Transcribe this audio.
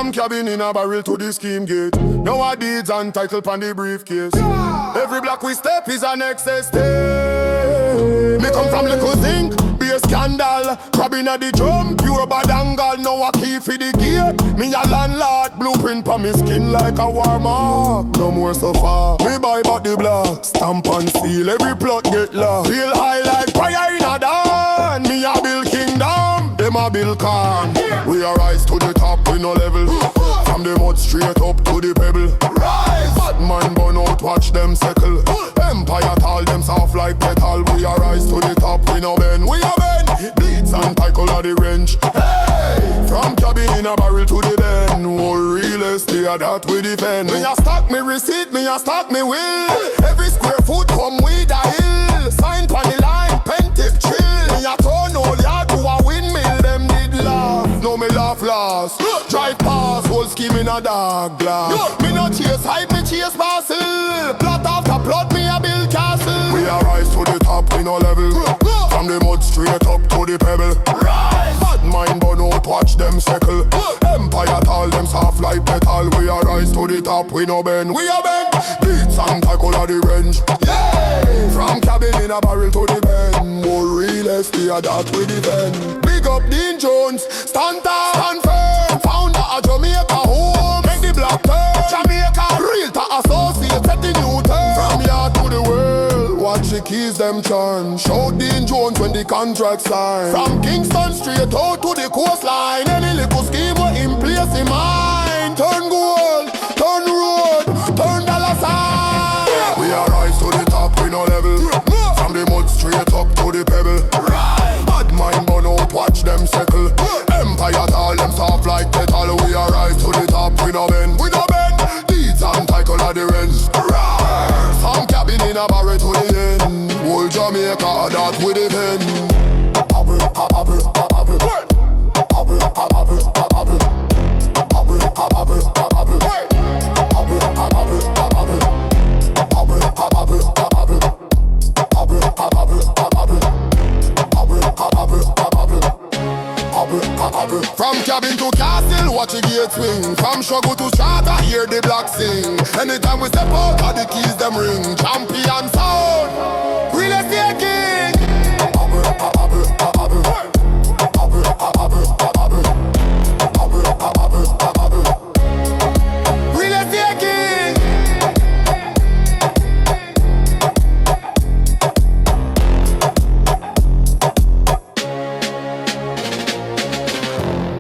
From cabin in a barrel to the scheme gate. Now our deeds and title pan the briefcase. Every block we step is an excess day. Me come from likkle zinc, be a scandal. Crabbing at the drum, pure badangal. Now a key for the gate. Me a landlord, blueprint pa me skin like a war mark. No more suffa. Me buy back the block, stamp and seal. Every plot get locked. Feel high like fire in a dawn. Me a build kingdom, them a build calm. We a rise to the top, we no level. From the mud straight up to the pebble. Rise! Bad man burn out, watch them settle. Empire tall, them soft like petal. We a rise to the top, we no bend. We a bend. Beats and tackle at the range. Hey! From cabin in a barrel to the bend. More real estate that we defend. Me a stock me receipt, me a stock me will. Every square foot come with a hill. Sign pan the line, pen tip chill. Me a turn all yard to a windmill. Them did laugh, no me laugh last. Drive past, whole scheme in a dark glass. Me no chase hype, me chase parcel. Plot after plot, me a build castle. We a rise to the top, we no level. From the mud straight up to the pebble. Rise! Bad mind burn out, watch them settle. Empire tall, them soft like petal. We a rise to the top, we no bend. We a bend. Beats and tackle at the range. Yeah! From cabin in a barrel to the bend. More real estate that we defend. Big up Dean Jones, stand tall, stand firm. Founder of Jamaica home, make the block turn. Jamaica, realtor associate, set the new term. From yard to the world, watch the keys them turn. Shout Dean Jones when the contract sign. From Kingston straight out to the coastline. Any little scheme we in place in mind. Turn gold, turn road, turn dollar sign. We are rise to the top, we no level. From the mud straight up to the pebble. Bad mind burn out, watch them settle. Empire tall, them soft like petal. We are rise to the top, we no bend. We no bend. Deeds and tackle at the range. From cabin in a barrel to the end. Whole Jamaica that we defend. Pebble, pebble, pebble, pebble, pebble, pebble, pebble, pebble, from cabin to castle, watch the gate swing. From struggle to strata, hear the block sing. Anytime we step out, all the keys them ring. Champion sound, real estate king.